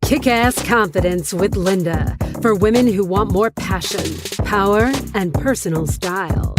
Kick-Ass Confidence with Linda, for women who want more passion, power, and personal style.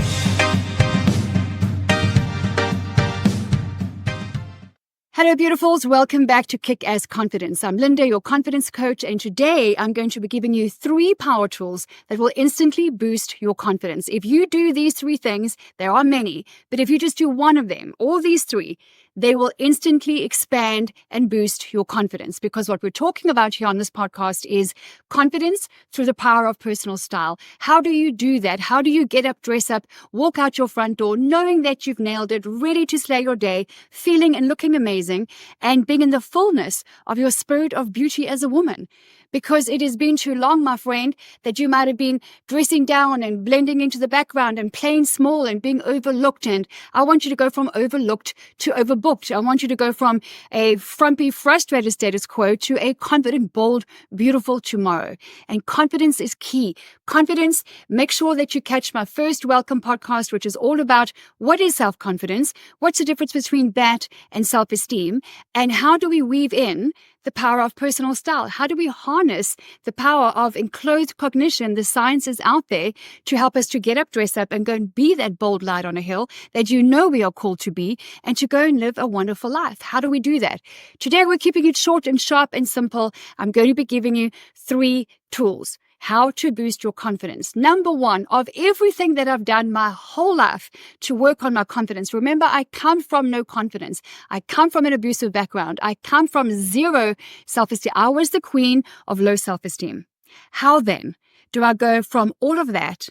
Hello, beautifuls. Welcome back to Kick-Ass Confidence. I'm Linda, your confidence coach, and today I'm going to be giving you 3 power tools that will instantly boost your confidence. If you do these 3 things, there are many, but if you just do one of them, all these 3, they will instantly expand and boost your confidence, because what we're talking about here on this podcast is confidence through the power of personal style. How do you do that? How do you get up, dress up, walk out your front door, knowing that you've nailed it, ready to slay your day, feeling and looking amazing, and being in the fullness of your spirit of beauty as a woman? Because it has been too long, my friend, that you might have been dressing down and blending into the background and playing small and being overlooked. And I want you to go from overlooked to overbooked. I want you to go from a frumpy, frustrated status quo to a confident, bold, beautiful tomorrow. And confidence is key. Confidence, make sure that you catch my first welcome podcast, which is all about what is self-confidence, what's the difference between that and self-esteem, and how do we weave in the power of personal style? How do we harness the power of enclosed cognition? The science is out there to help us to get up, dress up, and go and be that bold light on a hill that you know we are called to be, and to go and live a wonderful life. How do we do that? Today, we're keeping it short and sharp and simple. I'm going to be giving you 3 tools. How to boost your confidence. Number 1, of everything that I've done my whole life to work on my confidence. Remember, I come from no confidence. I come from an abusive background. I come from 0 self-esteem. I was the queen of low self-esteem. How then do I go from all of that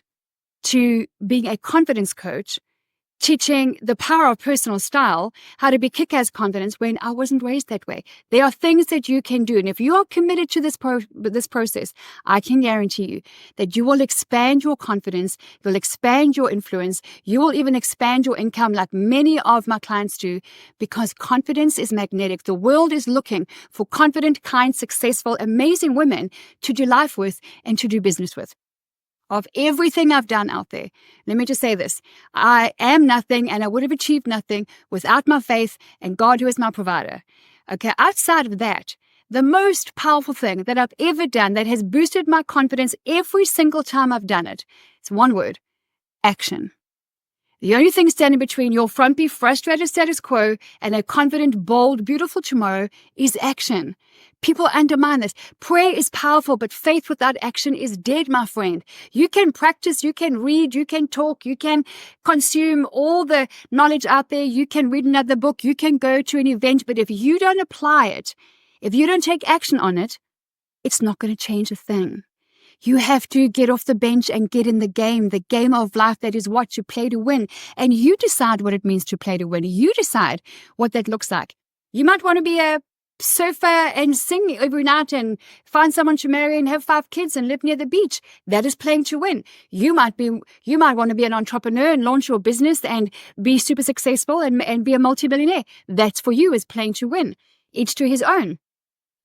to being a confidence coach, teaching the power of personal style, how to be kick-ass confidence when I wasn't raised that way? There are things that you can do. And if you are committed to this process, I can guarantee you that you will expand your confidence, you'll expand your influence, you will even expand your income like many of my clients do, because confidence is magnetic. The world is looking for confident, kind, successful, amazing women to do life with and to do business with. Of everything I've done out there, let me just say this. I am nothing, and I would have achieved nothing without my faith and God, who is my provider. Okay, outside of that, the most powerful thing that I've ever done that has boosted my confidence every single time I've done it, it's one word: action. The only thing standing between your frumpy, frustrated status quo and a confident, bold, beautiful tomorrow is action. People undermine this. Prayer is powerful, but faith without action is dead, my friend. You can practice, you can read, you can talk, you can consume all the knowledge out there, you can read another book, you can go to an event, but if you don't apply it, if you don't take action on it, it's not going to change a thing. You have to get off the bench and get in the game of life. That is what you play to win. And you decide what it means to play to win. You decide what that looks like. You might want to be a surfer and sing every night and find someone to marry and have 5 kids and live near the beach. That is playing to win. You might want to be an entrepreneur and launch your business and be super successful and be a multimillionaire. That's for you, is playing to win. Each to his own.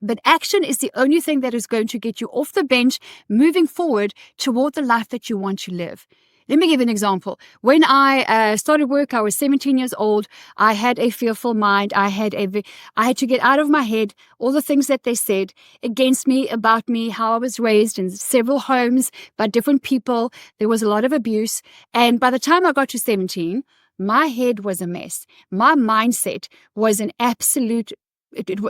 But action is the only thing that is going to get you off the bench, moving forward toward the life that you want to live. Let me give an example. When I started work, I was 17 years old. I had a fearful mind. I had to get out of my head all the things that they said against me, about me, how I was raised in several homes by different people. There was a lot of abuse. And by the time I got to 17, my head was a mess. My mindset was an absolute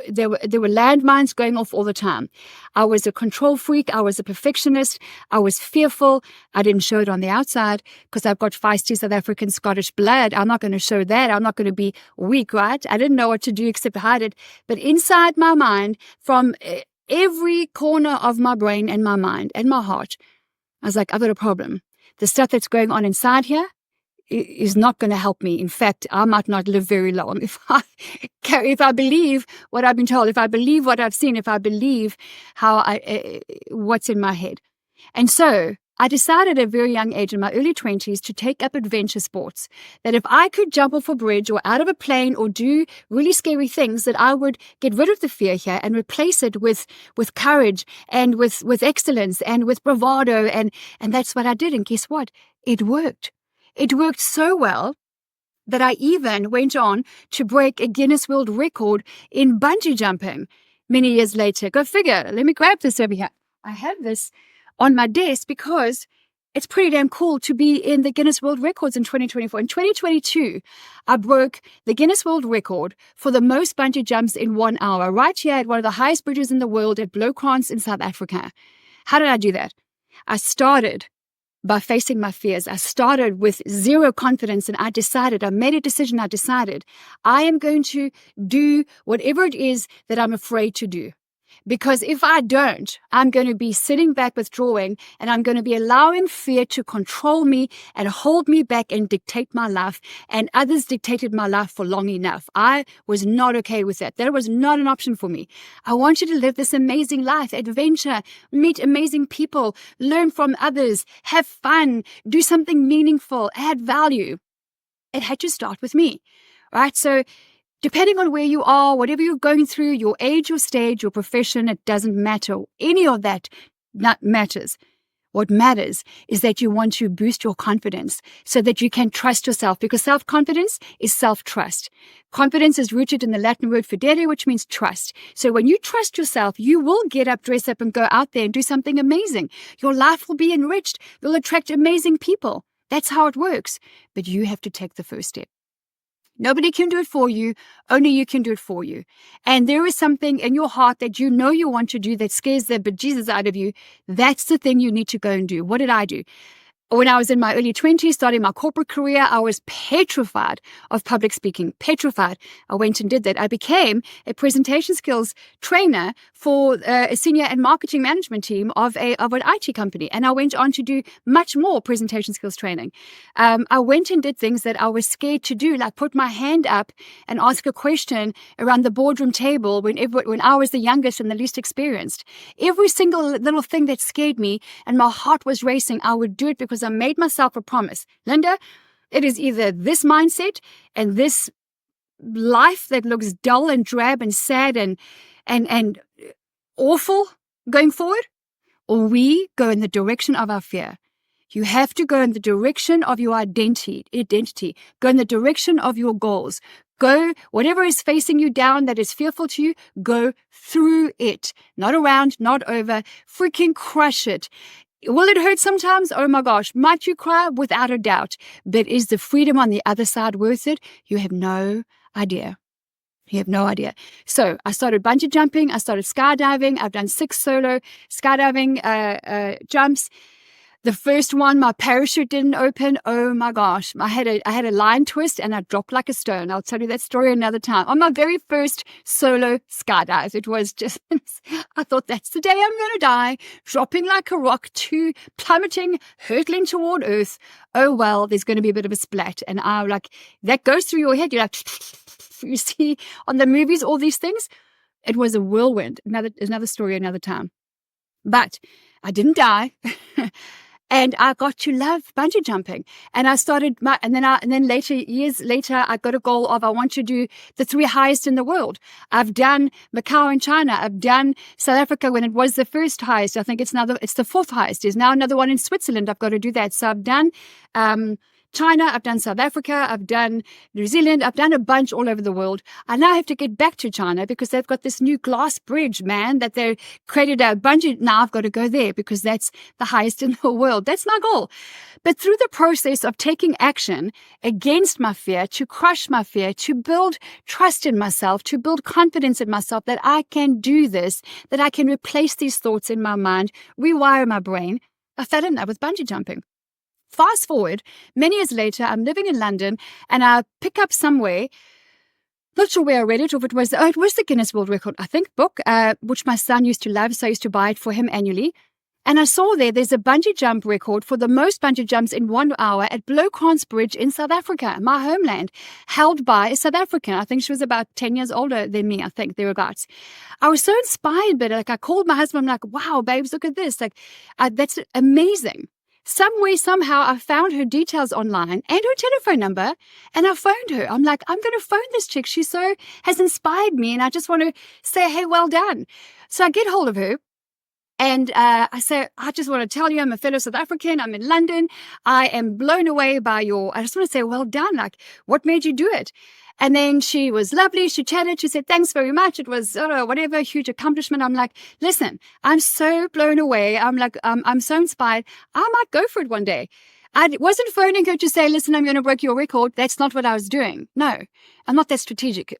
there were landmines going off all the time. I was a control freak. I was a perfectionist. I was fearful. I didn't show it on the outside because I've got feisty South African Scottish blood. I'm not going to show that. I'm not going to be weak, right? I didn't know what to do except hide it. But inside my mind, from every corner of my brain and my mind and my heart, I was like, I've got a problem. The stuff that's going on inside here is not going to help me. In fact, I might not live very long if I believe what I've been told, if I believe what I've seen, if I believe what's in my head. And so I decided at a very young age, in my early 20s, to take up adventure sports. That if I could jump off a bridge or out of a plane or do really scary things, that I would get rid of the fear here and replace it with courage and with excellence and with bravado. And that's what I did. And guess what? It worked. It worked so well that I even went on to break a Guinness World Record in bungee jumping. many years later. Go figure. Let me grab this over here. I have this on my desk because it's pretty damn cool to be in the Guinness World Records in 2024. In 2022, I broke the Guinness World Record for the most bungee jumps in 1 hour, right here at one of the highest bridges in the world at Blokranz in South Africa. How did I do that? I started by facing my fears. I started with zero confidence, and I made a decision, I decided I am going to do whatever it is that I'm afraid to do. Because if I don't, I'm going to be sitting back withdrawing, and I'm going to be allowing fear to control me and hold me back and dictate my life. And others dictated my life for long enough. I was not okay with that. That was not an option for me. I wanted to live this amazing life, adventure, meet amazing people, learn from others, have fun, do something meaningful, add value. It had to start with me, right? So depending on where you are, whatever you're going through, your age, your stage, your profession, it doesn't matter. Any of that matters. What matters is that you want to boost your confidence so that you can trust yourself, because self-confidence is self-trust. Confidence is rooted in the Latin word fidere, which means trust. So when you trust yourself, you will get up, dress up, and go out there and do something amazing. Your life will be enriched. You'll attract amazing people. That's how it works. But you have to take the first step. Nobody can do it for you. Only you can do it for you. And there is something in your heart that you know you want to do that scares the bejesus out of you. That's the thing you need to go and do. What did I do? When I was in my early 20s, starting my corporate career, I was petrified of public speaking, petrified. I went and did that. I became a presentation skills trainer for a senior and marketing management team of an IT company. And I went on to do much more presentation skills training. I went and did things that I was scared to do, like put my hand up and ask a question around the boardroom table when I was the youngest and the least experienced. Every single little thing that scared me and my heart was racing, I would do it because I made myself a promise. Linda, it is either this mindset and this life that looks dull and drab and sad and awful going forward, or we go in the direction of our fear. You have to go in the direction of your identity. Go in the direction of your goals. Go, whatever is facing you down that is fearful to you, go through it. Not around, not over. Freaking crush it. Will it hurt sometimes? Oh my gosh. Might you cry? Without a doubt. But is the freedom on the other side worth it? You have no idea. You have no idea. So I started bungee jumping. I started skydiving. I've done 6 solo skydiving jumps. The first one, my parachute didn't open. Oh my gosh. I had a line twist and I dropped like a stone. I'll tell you that story another time. On my very first solo skydive, it was just, I thought that's the day I'm going to die. Dropping like a rock, plummeting, hurtling toward earth. Oh well, there's going to be a bit of a splat. And I like, that goes through your head. You're like, you see on the movies, all these things. It was a whirlwind. Another story another time. But I didn't die. And I got to love bungee jumping. And I started years later, I got a goal of I want to do the 3 highest in the world. I've done Macau in China. I've done South Africa when it was the first highest. I think it's the 4th highest. There's now another one in Switzerland. I've got to do that. So I've done China, I've done South Africa, I've done New Zealand, I've done a bunch all over the world. I now have to get back to China because they've got this new glass bridge, man, that they created a bungee. Now I've got to go there because that's the highest in the world. That's my goal. But through the process of taking action against my fear, to crush my fear, to build trust in myself, to build confidence in myself that I can do this, that I can replace these thoughts in my mind, rewire my brain, I fell in love with bungee jumping. Fast forward, many years later, I'm living in London and I pick up somewhere, not sure where I read it, or if it was the Guinness World Record, I think, book, which my son used to love, so I used to buy it for him annually. And I saw there's a bungee jump record for the most bungee jumps in 1 hour at Blokranz Bridge in South Africa, my homeland, held by a South African. I think she was about 10 years older than me, I think, thereabouts. I was so inspired, but I called my husband, I'm like, wow, babes, look at this. That's amazing. Somewhere, somehow, I found her details online and her telephone number, and I phoned her. I'm like, I'm going to phone this chick. She has inspired me, and I just want to say, hey, well done. So I get hold of her, And I say, I just want to tell you, I'm a fellow South African. I'm in London. I am blown away by I just want to say, well done. Like, what made you do it? And then she was lovely. She chatted. She said, thanks very much. It was, whatever, huge accomplishment. I'm like, listen, I'm so blown away. I'm like, I'm so inspired. I might go for it one day. I wasn't phoning her to say, listen, I'm going to break your record. That's not what I was doing. No, I'm not that strategic.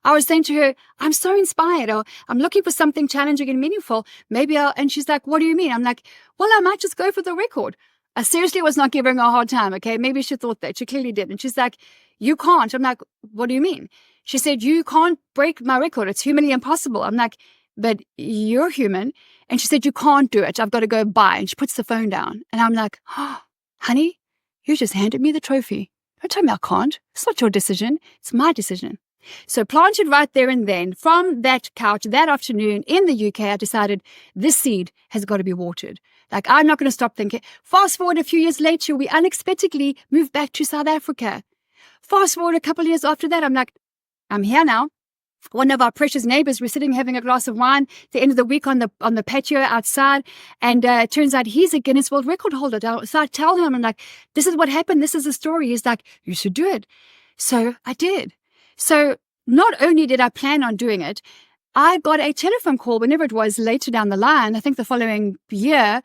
I was saying to her, I'm so inspired. Or I'm looking for something challenging and meaningful. And she's like, what do you mean? I'm like, well, I might just go for the record. I seriously was not giving her a hard time. Okay. Maybe she thought that. She clearly did. And she's like, you can't. I'm like, what do you mean? She said, you can't break my record. It's humanly impossible. I'm like, but you're human. And she said, you can't do it. I've got to go buy. And she puts the phone down. And I'm like, oh, honey, you just handed me the trophy. Don't tell me I can't. It's not your decision. It's my decision. So planted right there and then, from that couch that afternoon in the UK, I decided this seed has got to be watered. Like, I'm not going to stop thinking. Fast forward a few years later, we unexpectedly moved back to South Africa. Fast forward a couple of years after that, I'm like, I'm here now. One of our precious neighbors, we're sitting having a glass of wine at the end of the week on the patio outside, and it turns out he's a Guinness World Record holder. So I tell him, I'm like, this is what happened. This is the story. He's like, you should do it. So I did. So not only did I plan on doing it, I got a telephone call whenever it was later down the line, I think the following year,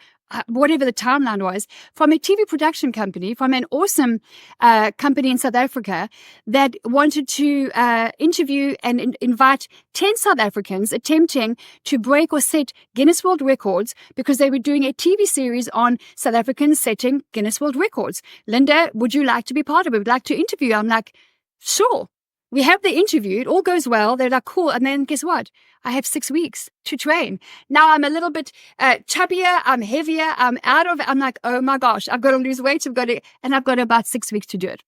whatever the timeline was, from a TV production company, from an awesome company in South Africa that wanted to interview and invite 10 South Africans attempting to break or set Guinness World Records because they were doing a TV series on South Africans setting Guinness World Records. Linda, would you like to be part of it? Would like to interview? I'm like, sure. We have the interview. It all goes well. They're like, cool. And then guess what? I have 6 weeks to train. Now I'm a little bit chubbier. I'm heavier. I'm like, oh my gosh, I've got to lose weight. And I've got about 6 weeks to do it.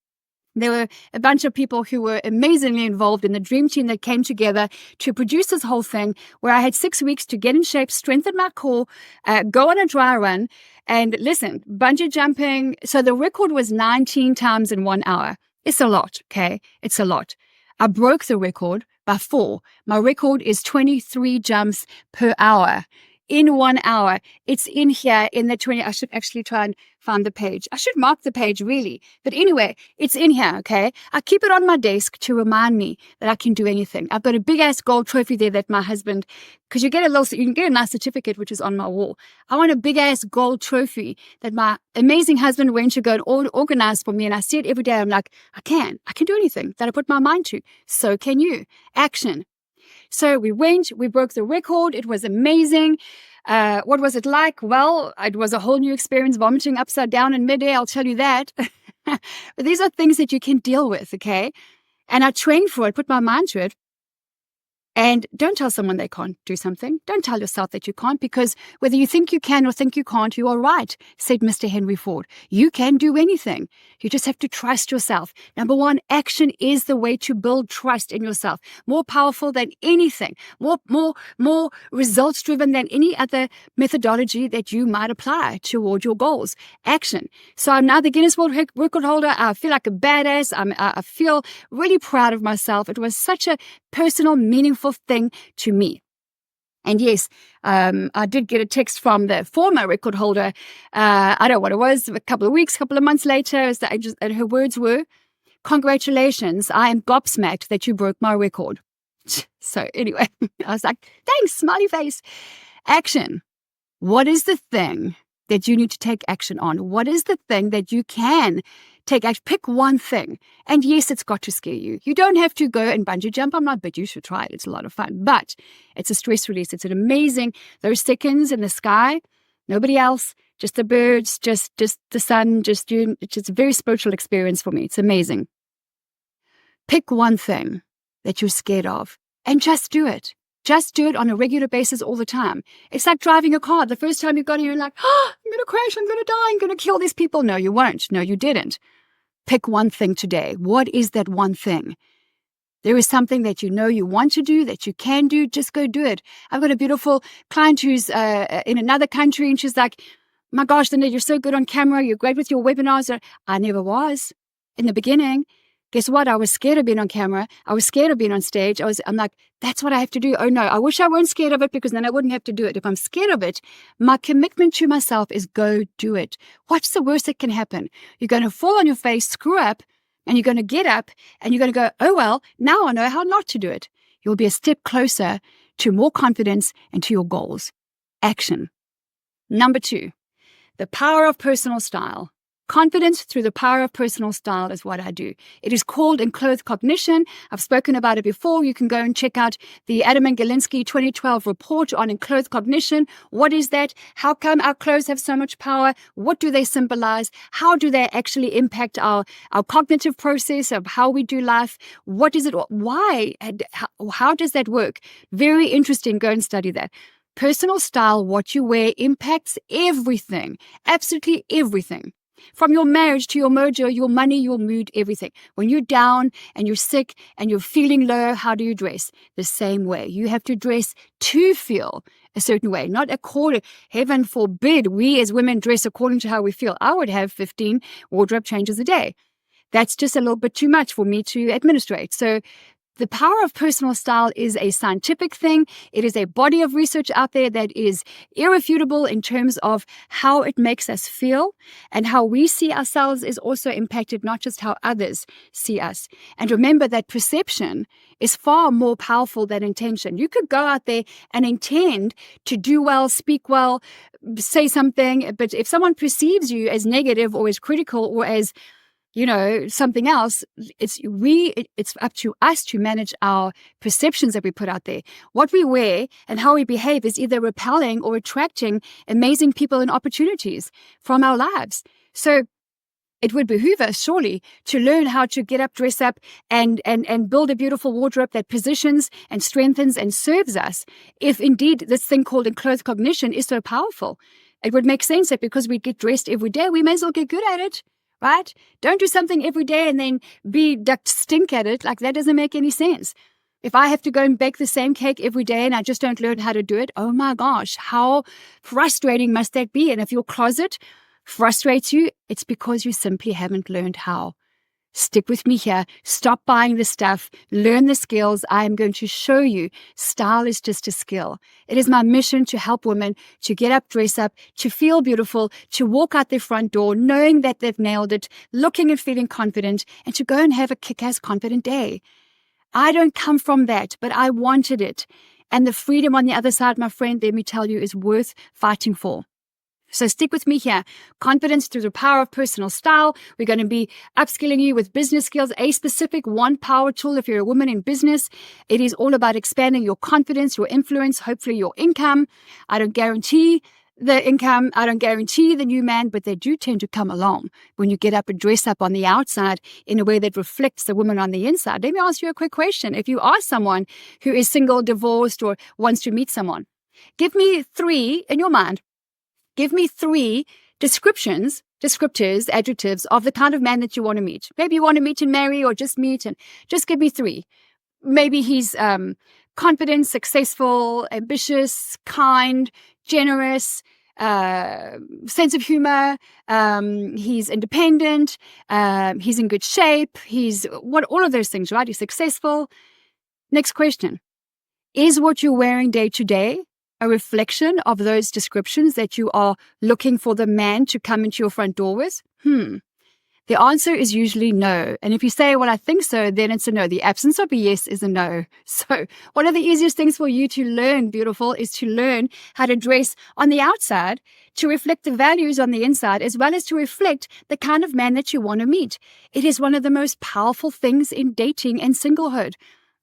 There were a bunch of people who were amazingly involved in the dream team that came together to produce this whole thing, where I had 6 weeks to get in shape, strengthen my core, go on a dry run. And listen, bungee jumping. So the record was 19 times in 1 hour. It's a lot. Okay. It's a lot. I broke the record by 4. My record is 23 jumps per hour in 1 hour. It's in here in the 20. I should actually try and find the page. I should mark the page really. But anyway, it's in here, okay? I keep it on my desk to remind me that I can do anything. I've got a big ass gold trophy there that my husband, because you can get a nice certificate, which is on my wall. I want a big ass gold trophy that my amazing husband went to go and organize for me. And I see it every day. I'm like, I can do anything that I put my mind to. So can you. Action. So we broke the record. It was amazing. What was it like? Well, it was a whole new experience, vomiting upside down in midair, I'll tell you that. But these are things that you can deal with, okay? And I trained for it, put my mind to it. And don't tell someone they can't do something. Don't tell yourself that you can't, because whether you think you can or think you can't, you are right, said Mr. Henry Ford. You can do anything. You just have to trust yourself. Number one, action is the way to build trust in yourself. More powerful than anything. More results driven than any other methodology that you might apply toward your goals. Action. So I'm now the Guinness World Record holder. I feel like a badass. I feel really proud of myself. It was such a personal, meaningful thing to me. And yes, I did get a text from the former record holder. I don't know what it was, a couple of months later, and her words were, congratulations, I am gobsmacked that you broke my record. So anyway, I was like, thanks, smiley face. Action. What is the thing that you need to take action on? What is the thing that you can take action? Pick one thing. And yes, it's got to scare you. You don't have to go and bungee jump. I'm not, but you should try it. It's a lot of fun. But it's a stress release. It's an amazing, those seconds in the sky, nobody else, just the birds, just the sun, just you. It's just a very spiritual experience for me. It's amazing. Pick one thing that you're scared of and just do it. Just do it on a regular basis all the time. It's like driving a car. The first time you got in, you're like, oh, I'm going to crash. I'm going to die. I'm going to kill these people. No, you won't. No, you didn't. Pick one thing today. What is that one thing? There is something that you know you want to do, that you can do. Just go do it. I've got a beautiful client who's in another country, and she's like, my gosh, Linda, you're so good on camera. You're great with your webinars. I never was in the beginning. Guess what? I was scared of being on camera. I was scared of being on stage. I'm like, that's what I have to do. Oh no, I wish I weren't scared of it because then I wouldn't have to do it. If I'm scared of it, my commitment to myself is go do it. What's the worst that can happen? You're going to fall on your face, screw up, and you're going to get up and you're going to go, oh well, now I know how not to do it. You'll be a step closer to more confidence and to your goals. Action. Number 2, the power of personal style. Confidence through the power of personal style is what I do. It is called enclothed cognition. I've spoken about it before. You can go and check out the Adam and Galinsky 2012 report on enclothed cognition. What is that? How come our clothes have so much power? What do they symbolize? How do they actually impact our cognitive process of how we do life? What is it? Why? How does that work? Very interesting. Go and study that. Personal style, what you wear, impacts everything. Absolutely everything. From your marriage to your mojo, your money, your mood, everything. When you're down and you're sick and you're feeling low, how do you dress? The same way. You have to dress to feel a certain way, not according. Heaven forbid we as women dress according to how we feel. I would have 15 wardrobe changes a day. That's just a little bit too much for me to administrate. So the power of personal style is a scientific thing. It is a body of research out there that is irrefutable in terms of how it makes us feel, and how we see ourselves is also impacted, not just how others see us. And remember that perception is far more powerful than intention. You could go out there and intend to do well, speak well, say something, but if someone perceives you as negative or as critical or as something else, it's up to us to manage our perceptions that we put out there. What we wear and how we behave is either repelling or attracting amazing people and opportunities from our lives. So it would behoove us surely to learn how to get up, dress up, and build a beautiful wardrobe that positions and strengthens and serves us. If indeed this thing called enclothed cognition is so powerful, it would make sense that because we get dressed every day, we may as well get good at it. Right? Don't do something every day and then stink at it. Like, that doesn't make any sense. If I have to go and bake the same cake every day and I just don't learn how to do it, oh my gosh, how frustrating must that be? And if your closet frustrates you, it's because you simply haven't learned how. Stick with me here. Stop buying the stuff. Learn the skills. I am going to show you. Style is just a skill. It is my mission to help women to get up, dress up, to feel beautiful, to walk out their front door knowing that they've nailed it, looking and feeling confident, and to go and have a kick-ass confident day. I don't come from that, but I wanted it. And the freedom on the other side, my friend, let me tell you, is worth fighting for. So stick with me here. Confidence through the power of personal style. We're going to be upskilling you with business skills, a specific one power tool if you're a woman in business. It is all about expanding your confidence, your influence, hopefully your income. I don't guarantee the income. I don't guarantee the new man, but they do tend to come along when you get up and dress up on the outside in a way that reflects the woman on the inside. Let me ask you a quick question. If you are someone who is single, divorced, or wants to meet someone, give me 3 in your mind. Give me 3 descriptors, adjectives of the kind of man that you want to meet. Maybe you want to meet and marry or just meet, and just give me 3. Maybe he's confident, successful, ambitious, kind, generous, sense of humor. He's independent. He's in good shape. All of those things, right? He's successful. Next question. Is what you're wearing day to day a reflection of those descriptions that you are looking for the man to come into your front door with? The answer is usually no. And if you say, well, I think so, then it's a no. The absence of a yes is a no. So one of the easiest things for you to learn, beautiful, is to learn how to dress on the outside to reflect the values on the inside, as well as to reflect the kind of man that you want to meet. It is one of the most powerful things in dating and singlehood.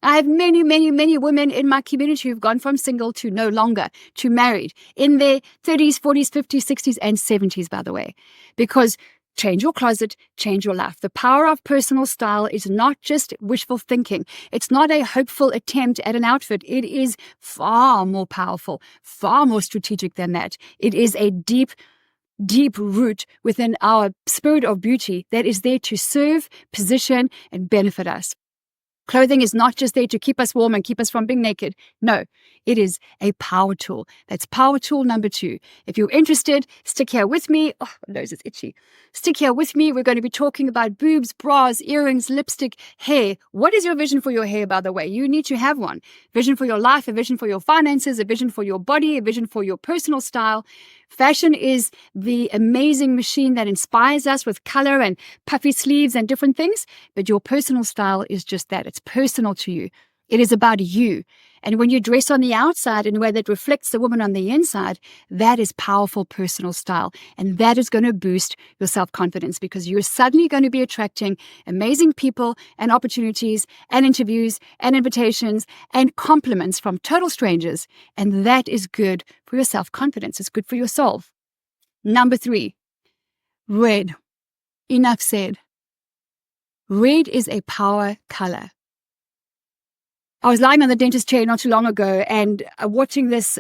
I have many, many, many women in my community who've gone from single to no longer, to married, in their 30s, 40s, 50s, 60s, and 70s, by the way. Because change your closet, change your life. The power of personal style is not just wishful thinking. It's not a hopeful attempt at an outfit. It is far more powerful, far more strategic than that. It is a deep root within our spirit of beauty that is there to serve, position, and benefit us. Clothing is not just there to keep us warm and keep us from being naked. No, it is a power tool. That's power tool number 2. If you're interested, stick here with me. Oh, my nose is itchy. Stick here with me. We're going to be talking about boobs, bras, earrings, lipstick, hair. What is your vision for your hair, by the way? You need to have one. Vision for your life, a vision for your finances, a vision for your body, a vision for your personal style. Fashion is the amazing machine that inspires us with color and puffy sleeves and different things, but your personal style is just that. It's personal to you. It is about you. And when you dress on the outside in a way that reflects the woman on the inside, that is powerful personal style. And that is going to boost your self-confidence because you're suddenly going to be attracting amazing people and opportunities and interviews and invitations and compliments from total strangers. And that is good for your self-confidence. It's good for your soul. Number 3, red. Enough said. Red is a power color. I was lying on the dentist chair not too long ago and watching this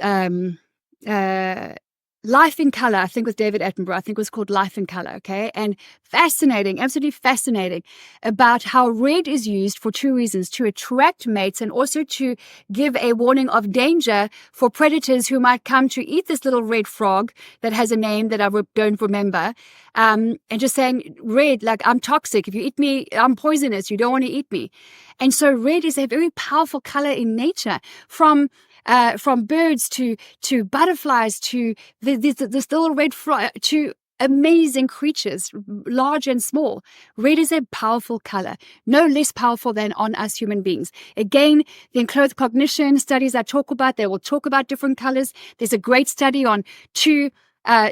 Life in Color, I think with David Attenborough. I think it was called Life in Color, okay? And fascinating, absolutely fascinating about how red is used for 2 reasons: to attract mates and also to give a warning of danger for predators who might come to eat this little red frog that has a name that I don't remember. And just saying, red, like, I'm toxic. If you eat me, I'm poisonous. You don't want to eat me. And so red is a very powerful color in nature, from birds to butterflies to this little red frog to amazing creatures, large and small. Red is a powerful color, no less powerful than on us human beings. Again, the enclothed cognition studies I talk about, they will talk about different colors. There's a great study on 2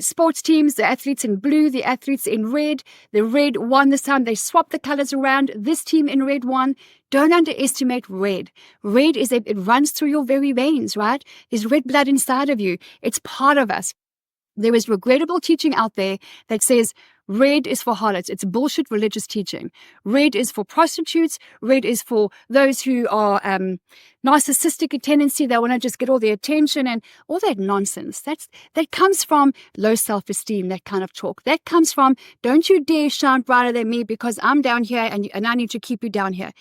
sports teams, the athletes in blue, the athletes in red. The red won this time. They swapped the colors around. This team in red won. Don't underestimate red. Red it runs through your very veins, right? There's red blood inside of you. It's part of us. There is regrettable teaching out there that says red is for harlots. It's bullshit religious teaching. Red is for prostitutes. Red is for those who are narcissistic in tendency. They want to just get all the attention and all that nonsense. That comes from low self-esteem, that kind of talk. That comes from, don't you dare shine brighter than me because I'm down here and I need to keep you down here.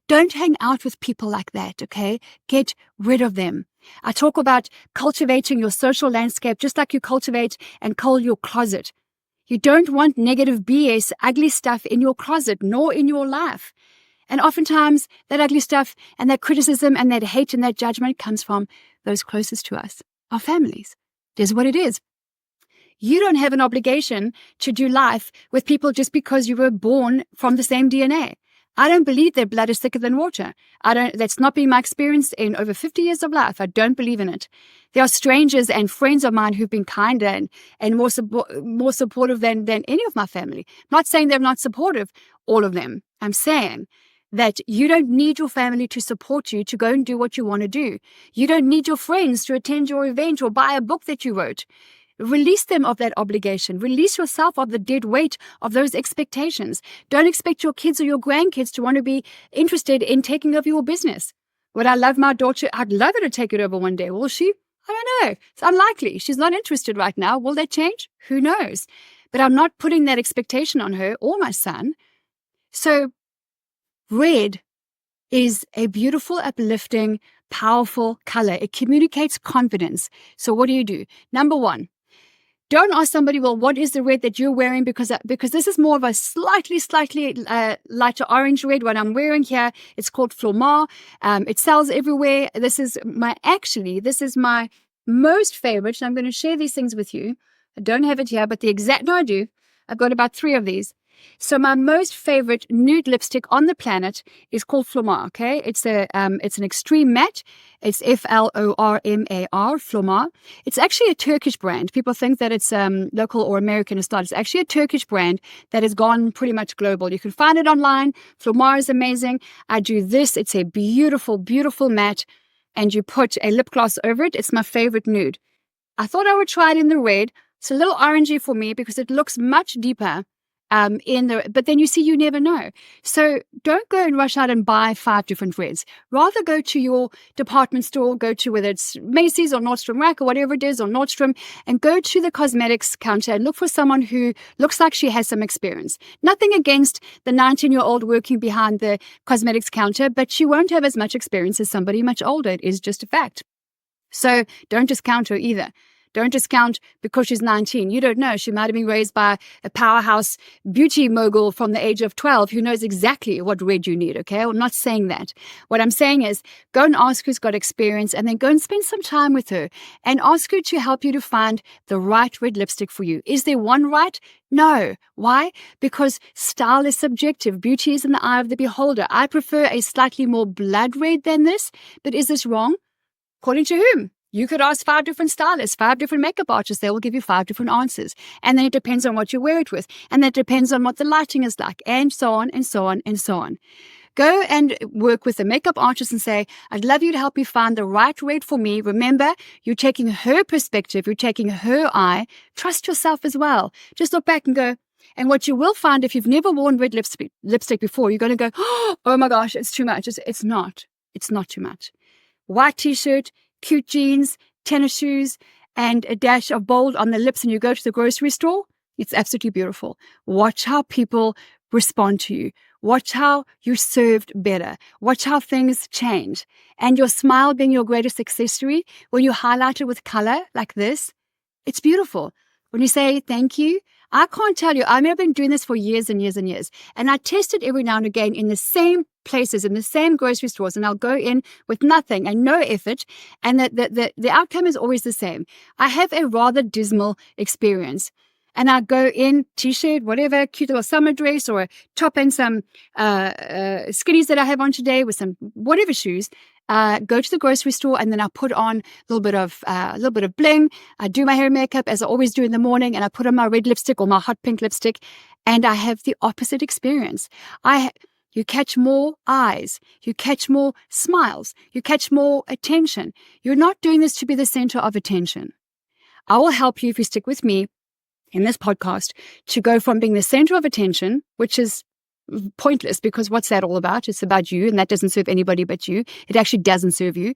Don't hang out with people like that, okay? Get rid of them. I talk about cultivating your social landscape just like you cultivate and cull your closet. You don't want negative BS, ugly stuff in your closet, nor in your life. And oftentimes, that ugly stuff and that criticism and that hate and that judgment comes from those closest to us, our families. That's what it is. You don't have an obligation to do life with people just because you were born from the same DNA. I don't believe that blood is thicker than water. That's not been my experience in over 50 years of life. I don't believe in it. There are strangers and friends of mine who've been kinder and more supportive than any of my family. I'm not saying they're not supportive, all of them. I'm saying that you don't need your family to support you to go and do what you want to do. You don't need your friends to attend your event or buy a book that you wrote. Release them of that obligation. Release yourself of the dead weight of those expectations. Don't expect your kids or your grandkids to want to be interested in taking over your business. Would I love my daughter? I'd love her to take it over one day. Will she? I don't know. It's unlikely. She's not interested right now. Will that change? Who knows? But I'm not putting that expectation on her or my son. So red is a beautiful, uplifting, powerful color. It communicates confidence. So what do? Number 1, don't ask somebody, well, what is the red that you're wearing? Because this is more of a slightly lighter orange red. What I'm wearing here, it's called Flormar. It sells everywhere. This is my most favorite. And I'm going to share these things with you. I don't have it here, but I do. I've got about 3 of these. So my most favorite nude lipstick on the planet is called Flormar, okay? It's an extreme matte. It's Flormar, Flormar. It's actually a Turkish brand. People think that it's local or American. It's not. It's actually a Turkish brand that has gone pretty much global. You can find it online. Flormar is amazing. I do this. It's a beautiful, beautiful matte, and you put a lip gloss over it. It's my favorite nude. I thought I would try it in the red. It's a little orangey for me because it looks much deeper but then you see, you never know. So don't go and rush out and buy 5 different reds. Rather go to your department store, go to whether it's Macy's or Nordstrom Rack or whatever it is, or Nordstrom, and go to the cosmetics counter and look for someone who looks like she has some experience. Nothing against the 19-year-old working behind the cosmetics counter, but she won't have as much experience as somebody much older. It is just a fact. So don't discount her either. Don't discount because she's 19. You don't know. She might have been raised by a powerhouse beauty mogul from the age of 12 who knows exactly what red you need, okay? I'm not saying that. What I'm saying is go and ask who's got experience and then go and spend some time with her and ask her to help you to find the right red lipstick for you. Is there one right? No. Why? Because style is subjective. Beauty is in the eye of the beholder. I prefer a slightly more blood red than this, but is this wrong? According to whom? You could ask 5 different stylists, 5 different makeup artists. They will give you 5 different answers. And then it depends on what you wear it with. And that depends on what the lighting is like, and so on, and so on, and so on. Go and work with a makeup artist and say, I'd love you to help me find the right red for me. Remember, you're taking her perspective. You're taking her eye. Trust yourself as well. Just look back and go. And what you will find, if you've never worn red lipstick before, you're going to go, oh my gosh, it's too much. It's not. It's not too much. White t-shirt, cute jeans, tennis shoes, and a dash of bold on the lips, and you go to the grocery store, it's absolutely beautiful. Watch how people respond to you. Watch how you're served better. Watch how things change. And your smile being your greatest accessory, when you highlight it with color like this, it's beautiful. When you say thank you, I can't tell you. I've been doing this for years and years and years. And I test it every now and again in the same places, in the same grocery stores. And I'll go in with nothing and no effort. And the outcome is always the same. I have a rather dismal experience. And I go in, t-shirt, whatever, cute little summer dress or a top and some skinnies that I have on today with some whatever shoes. Go to the grocery store and then I put on a little bit of bling. I do my hair and makeup as I always do in the morning, and I put on my red lipstick or my hot pink lipstick, and I have the opposite experience. You catch more eyes, you catch more smiles, you catch more attention. You're not doing this to be the center of attention. I will help you if you stick with me in this podcast to go from being the center of attention, which is pointless because what's that all about? It's about you, and that doesn't serve anybody but you. It actually doesn't serve you.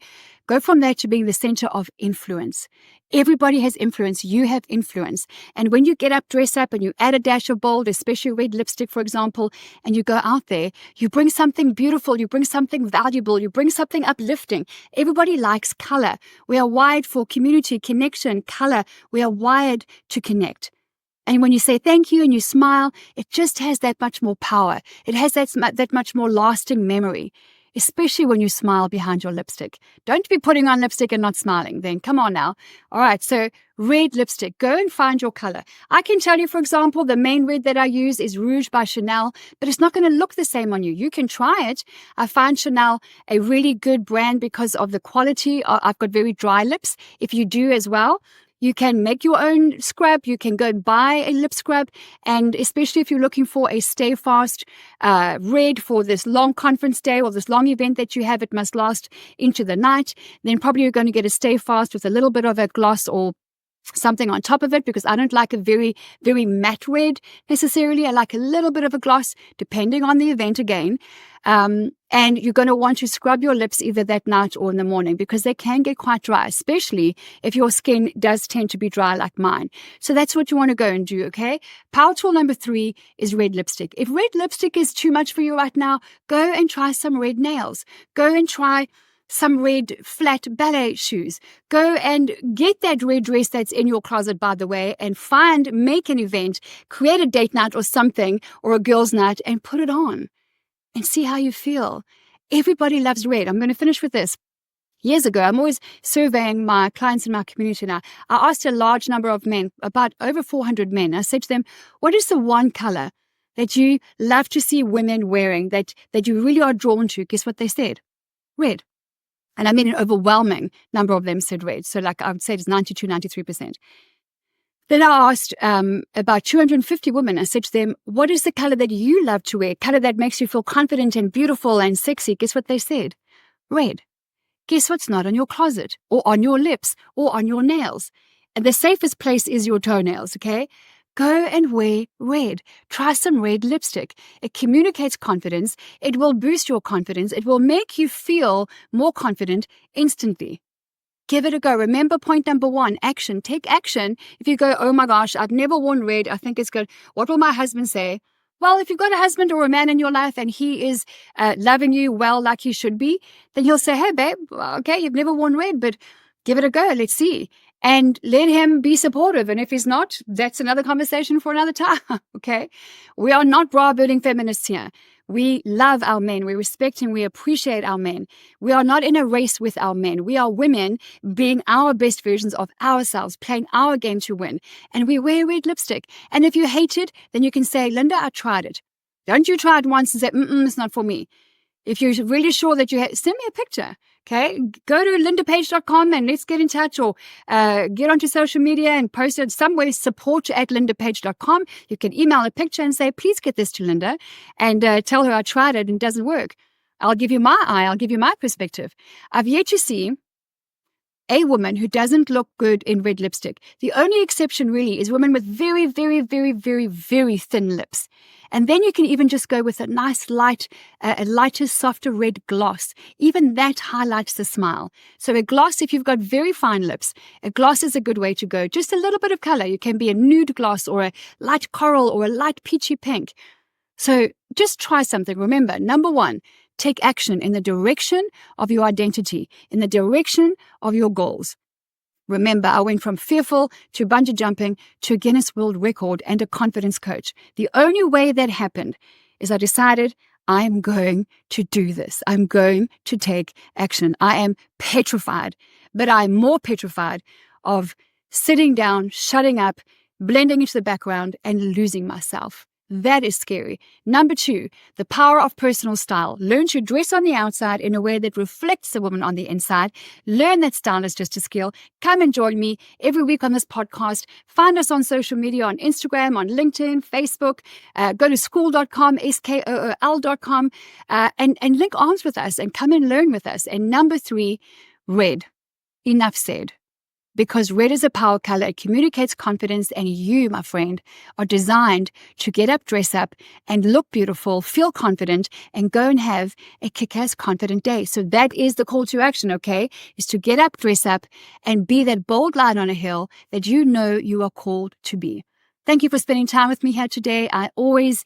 Go from there to being the center of influence. Everybody has influence. You have influence. And when you get up, dress up, and you add a dash of bold, especially red lipstick, for example, and you go out there, you bring something beautiful, you bring something valuable, you bring something uplifting. Everybody likes color. We are wired for community, connection, color. We are wired to connect. And when you say thank you and you smile, it just has that much more power. It has that much more lasting memory, especially when you smile behind your lipstick. Don't be putting on lipstick and not smiling then. Come on now. All right, so red lipstick. Go and find your color. I can tell you, for example, the main red that I use is Rouge by Chanel, but it's not going to look the same on you. You can try it. I find Chanel a really good brand because of the quality. I've got very dry lips. If you do as well, you can make your own scrub. You can go and buy a lip scrub. And especially if you're looking for a stay fast red for this long conference day or this long event that you have, it must last into the night. Then probably you're going to get a stay fast with a little bit of a gloss or something on top of it, because I don't like a very, very matte red necessarily. I like a little bit of a gloss depending on the event again. And you're going to want to scrub your lips either that night or in the morning because they can get quite dry, especially if your skin does tend to be dry like mine. So that's what you want to go and do, okay? Power tool number 3 is red lipstick. If red lipstick is too much for you right now, go and try some red nails. Go and try some red flat ballet shoes. Go and get that red dress that's in your closet, by the way, and make an event, create a date night or something, or a girls' night, and put it on and see how you feel. Everybody loves red. I'm going to finish with this. Years ago, I'm always surveying my clients in my community now. I asked a large number of men, about over 400 men. I said to them, what is the one color that you love to see women wearing that you really are drawn to? Guess what they said? Red. And I mean an overwhelming number of them said red. So like I would say it's 92, 93%. Then I asked about 250 women. I said to them, what is the color that you love to wear? Color that makes you feel confident and beautiful and sexy. Guess what they said? Red. Guess what's not on your closet or on your lips or on your nails? And the safest place is your toenails, okay? Go and wear red. Try some red lipstick. It communicates confidence. It will boost your confidence. It will make you feel more confident instantly. Give it a go. Remember point number 1, action. Take action. If you go, oh my gosh, I've never worn red, I think it's good. What will my husband say? Well, if you've got a husband or a man in your life and he is loving you well like he should be, then he'll say, hey, babe, okay, you've never worn red, but give it a go. Let's see. And let him be supportive. And if he's not, that's another conversation for another time, okay? We are not bra-burning feminists here. We love our men. We respect and we appreciate our men. We are not in a race with our men. We are women being our best versions of ourselves, playing our game to win. And we wear red lipstick. And if you hate it, then you can say, Linda, I tried it. Don't you try it once and say, it's not for me. If you're really sure that send me a picture, okay? Go to lindapage.com and let's get in touch, or get onto social media and post it somewhere, support@lindapage.com. You can email a picture and say, please get this to Linda, and tell her I tried it and it doesn't work. I'll give you my eye. I'll give you my perspective. I've yet to see a woman who doesn't look good in red lipstick. The only exception really is women with very, very, very, very, very thin lips. And then you can even just go with a nice light, a lighter, softer red gloss. Even that highlights the smile. So a gloss, if you've got very fine lips, a gloss is a good way to go. Just a little bit of color. You can be a nude gloss or a light coral or a light peachy pink. So just try something. Remember, number 1, take action in the direction of your identity, in the direction of your goals. Remember, I went from fearful to bungee jumping to a Guinness World Record and a confidence coach. The only way that happened is I decided I am going to do this. I'm going to take action. I am petrified, but I'm more petrified of sitting down, shutting up, blending into the background, and losing myself. That is scary. Number 2, the power of personal style. Learn to dress on the outside in a way that reflects the woman on the inside. Learn that style is just a skill. Come and join me every week on this podcast. Find us on social media, on Instagram, on LinkedIn, Facebook. Go to school.com, skool.com, and link arms with us and come and learn with us. And number 3, red. Enough said. Because red is a power color, it communicates confidence, and you, my friend, are designed to get up, dress up, and look beautiful, feel confident, and go and have a kick-ass confident day. So that is the call to action, okay? Is to get up, dress up, and be that bold light on a hill that you know you are called to be. Thank you for spending time with me here today. I always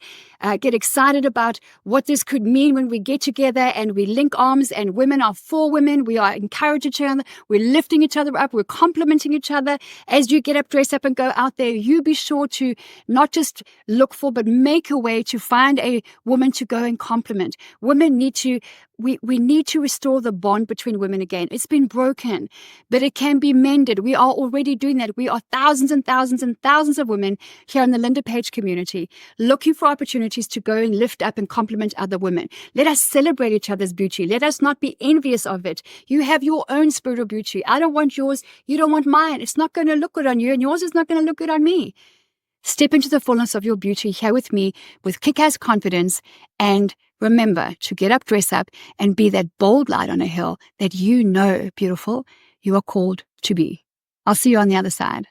get excited about what this could mean when we get together and we link arms, and women are for women. We are encouraging each other. We're lifting each other up. We're complimenting each other. As you get up, dress up, and go out there, you be sure to not just look for, but make a way to find a woman to go and compliment. Women need to, we need to restore the bond between women again. It's been broken, but it can be mended. We are already doing that. We are thousands and thousands and thousands of women here in the Linda Page community, looking for opportunities to go and lift up and compliment other women. Let us celebrate each other's beauty. Let us not be envious of it. You have your own spirit of beauty. I don't want yours. You don't want mine. It's not going to look good on you, and yours is not going to look good on me. Step into the fullness of your beauty here with me with kick-ass confidence, and remember to get up, dress up, and be that bold light on a hill that you know, beautiful, you are called to be. I'll see you on the other side.